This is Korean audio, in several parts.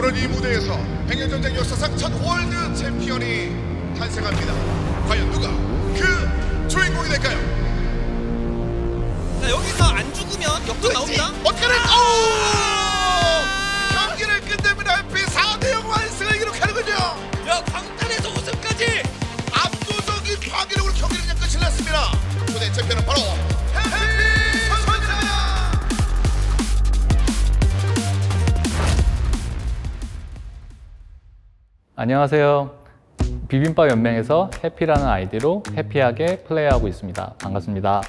오늘 이 무대에서 백년전쟁 역사상 첫 월드 챔피언이 탄생합니다. 과연 누가 그 주인공이 될까요? 자, 여기서 안 죽으면 역전 나옵니다. 어떻게든 경기를 끝냅니다. MP 4대0 완승을 기록하는군요. 야, 광탄에서 우승까지. 압도적인 파괴력으로 경기를 그냥 끝을 냈습니다. 초대 챔피언은 바로 해피 선수입니다. 안녕하세요. 비빔밥 연맹에서 해피라는 아이디로 해피하게 플레이하고 있습니다. 반갑습니다.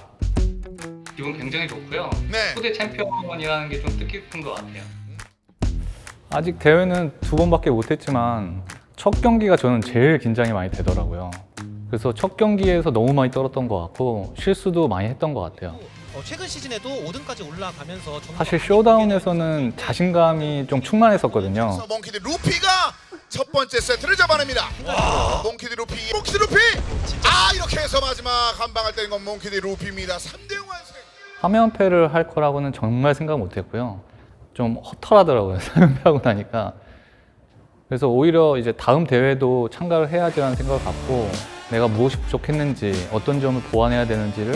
기분 굉장히 좋고요. 네. 초대 챔피언이라는 게 좀 뜻깊은 것 같아요. 아직 대회는 2번밖에 못했지만 첫 경기가 저는 제일 긴장이 많이 되더라고요. 그래서 첫 경기에서 너무 많이 떨었던 것 같고 실수도 많이 했던 것 같아요. 최근 시즌에도 5등까지 올라가면서 사실 쇼다운에서는 자신감이 좀 충만했었거든요. 그래서 몽키드 루피가 첫 번째 세트를 잡아냅니다. 몽키드 루피. 이렇게 해서 마지막 한 방을 때린 건 몽키드 루피입니다. 3대0 완승. 화면패를 할 거라고는 정말 생각 못했고요. 좀 허탈하더라고요. 3연패하고 나니까. 그래서 오히려 이제 다음 대회도 참가를 해야지라는 생각을 갖고 내가 무엇이 부족했는지 어떤 점을 보완해야 되는지를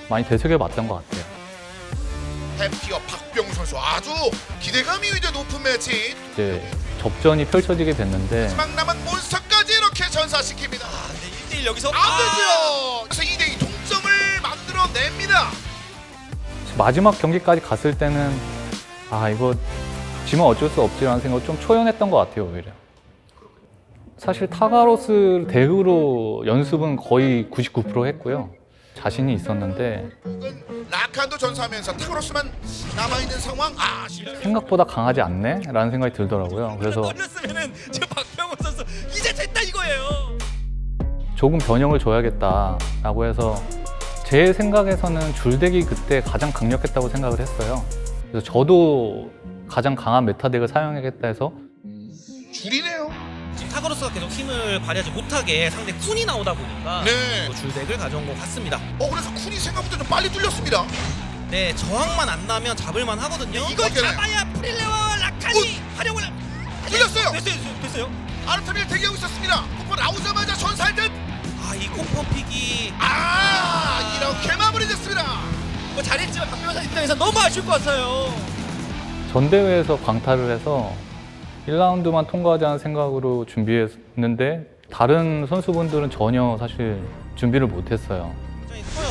많이 되새겨봤던 것 같아요. 해피와 박병우 선수 아주 기대감이 이제 높은 매치. 이제 접전이 펼쳐지게 됐는데 마지막 남은 몬스터까지 이렇게 전사시킵니다. 근데 1대1 여기서 안 되죠. 그래서 2대2 동점을 만들어냅니다. 마지막 경기까지 갔을 때는 이거 지면 어쩔 수 없지라는 생각을 좀 초연했던 것 같아요. 오히려. 사실 타가로스 덱으로 연습은 거의 99% 했고요. 자신이 있었는데 라칸도 전사하면서 타그로스만 남아있는 상황. 생각보다 강하지 않네? 라는 생각이 들더라고요. 그래서 걸렸으면은 지금 박병호 선수 이제 됐다 이거예요. 조금 변형을 줘야겠다라고 해서 제 생각에서는 줄덱이 그때 가장 강력했다고 생각을 했어요. 그래서 저도 가장 강한 메타덱을 사용하겠다 해서 줄이네요. 지금 타그로스가 계속 힘을 발휘하지 못하게 상대 쿤이 나오다 보니까 네. 또 줄덱을 가져온 것 같습니다. 그래서 쿤이 생각보다 좀 빨리 뚫렸습니다. 네, 저항만 안 나면 잡을만 하거든요. 이걸 어깨네. 잡아야 프릴레와 라칸이 활용을 뚫렸어요. 됐어요. 아르타밀 대기하고 있었습니다. 쿠퍼 나오자마자 전사할 듯. 이 코퍼픽이 이렇게 마무리됐습니다. 뭐 잘했지만 박병호 선수 입장에서 너무 아쉬울 것 같아요. 전 대회에서 광탈을 해서 1라운드만 통과하자는 생각으로 준비했는데 다른 선수분들은 전혀 사실 준비를 못했어요. 굉장히 커요.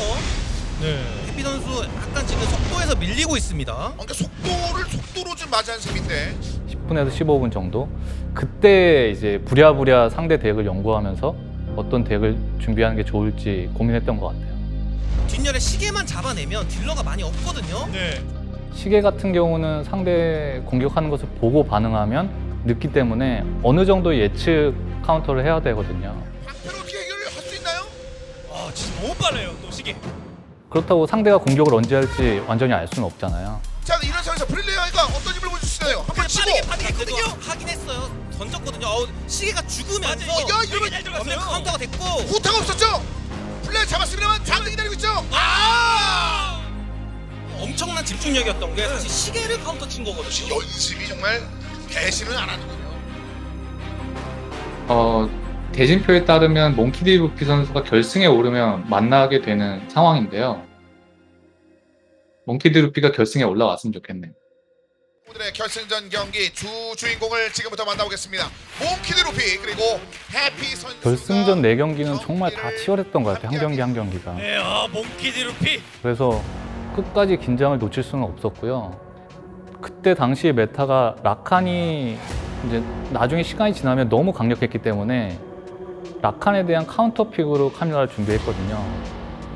네. 해피 선수 약간 지금 속도에서 밀리고 있습니다. 그러니까 속도로 좀 맞이한 셈인데. 10분에서 15분 정도. 그때 이제 부랴부랴 상대 덱을 연구하면서 어떤 덱을 준비하는 게 좋을지 고민했던 것 같아요. 뒷열에 시계만 잡아내면 딜러가 많이 없거든요. 네. 시계 같은 경우는 상대 공격하는 것을 보고 반응하면 늦기 때문에 어느 정도 예측 카운터를 해야 되거든요. 방패로 어떻게 해결을 할 수 있나요? 진짜 너무 빨라요. 또 시계. 그렇다고 상대가 공격을 언제 할지 완전히 알 수는 없잖아요. 자, 이런 상황에서 브릴리아가 어떤 힘을 보여주시나요? 한번 치고. 빠르게 했거든요. 하긴 했어요. 던졌거든요. 시계가 죽으면서 이러면 잘 들어갔어요. 카운터가 됐고 후타가 없었죠? 플레이 잡았습니다만 장등 기다리고 있죠? 엄청난 집중력이었던 게 사실 시계를 카운터 친 거거든요. 연습이 정말 배신을 안 하는군요. 대진표에 따르면 몽키디 루피 선수가 결승에 오르면 만나게 되는 상황인데요. 몽키디 루피가 결승에 올라왔으면 좋겠네요. 오늘의 결승전 경기 주인공을 지금부터 만나보겠습니다. 몽키드 루피 그리고 해피 선수. 결승전 4경기는 정말 다 치열했던 것 같아요. 한 경기 한 경기가. 네, 몽키디 루피. 그래서 끝까지 긴장을 놓칠 수는 없었고요. 그때 당시의 메타가 라칸이 이제 나중에 시간이 지나면 너무 강력했기 때문에 라칸에 대한 카운터픽으로 카밀라를 준비했거든요.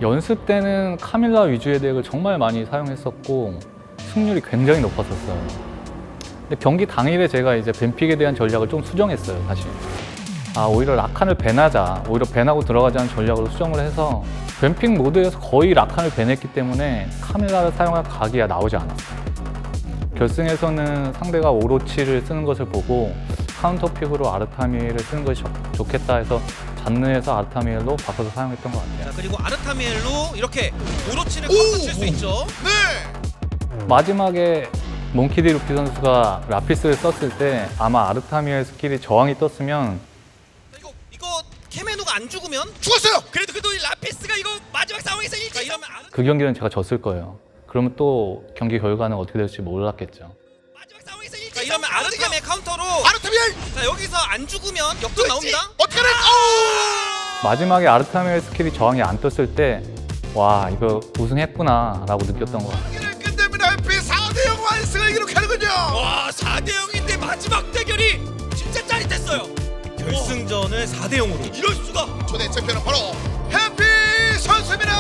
연습 때는 카밀라 위주의 덱을 정말 많이 사용했었고 승률이 굉장히 높았었어요. 근데 경기 당일에 제가 이제 뱀픽에 대한 전략을 좀 수정했어요, 사실. 오히려 라칸을 밴하자, 오히려 밴하고 들어가자는 전략으로 수정을 해서 뱀픽 모드에서 거의 라칸을 밴했기 때문에 카밀라를 사용할 각이 나오지 않았어요. 결승에서는 상대가 오로치를 쓰는 것을 보고 카운터픽으로 아르타미엘을 쓰는 것이 좋겠다 해서 잔느에서 아르타미엘로 바꿔서 사용했던 것 같아요. 자, 그리고 아르타미엘로 이렇게 오로치를 카운터 칠 수 있죠. 네. 마지막에 몽키디 루피 선수가 라피스를 썼을 때 아마 아르타미아의 스킬이 저항이 떴으면 이거 케메누가 안 죽으면 죽었어요. 그래도 이 라피스가 이거 마지막 상황에서 일찍 이러면 그 경기는 제가 졌을 거예요. 그러면 또 경기 결과는 어떻게 될지 몰랐겠죠. 마지막 상황에서 일찍 이러면 아르타미아 카운터로 아르타미아 자 여기서 안 죽으면 역전 나옵니다. 어떻게 돼? 마지막에 아르타미아의 스킬이 저항이 안 떴을 때 와 이거 우승했구나 라고 느꼈던 것 같아요. 경기를 끝냅니다. FP 4대0 완승을 기록하는군요. 와 4대 0인데 마지막 대결이 진짜 짜릿했어요. 결승전을 4대 0으로 이럴 수가. 초대 챔피언은 바로 해피 선수입니다.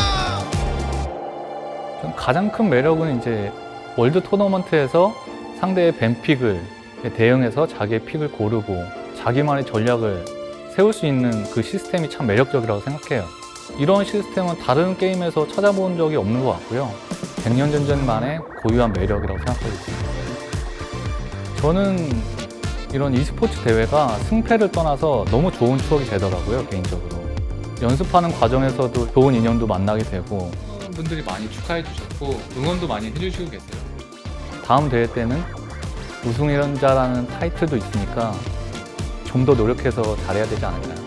전 가장 큰 매력은 이제 월드 토너먼트에서 상대의 뱀픽을 대응해서 자기의 픽을 고르고 자기만의 전략을 세울 수 있는 그 시스템이 참 매력적이라고 생각해요. 이런 시스템은 다른 게임에서 찾아본 적이 없는 것 같고요. 100년 전전만의 고유한 매력이라고 생각하고 있습니다. 저는 이런 e스포츠 대회가 승패를 떠나서 너무 좋은 추억이 되더라고요, 개인적으로. 연습하는 과정에서도 좋은 인연도 만나게 되고 분들이 많이 축하해 주셨고 응원도 많이 해주시고 계세요. 다음 대회 때는 우승자라는 타이틀도 있으니까 좀 더 노력해서 잘해야 되지 않을까요?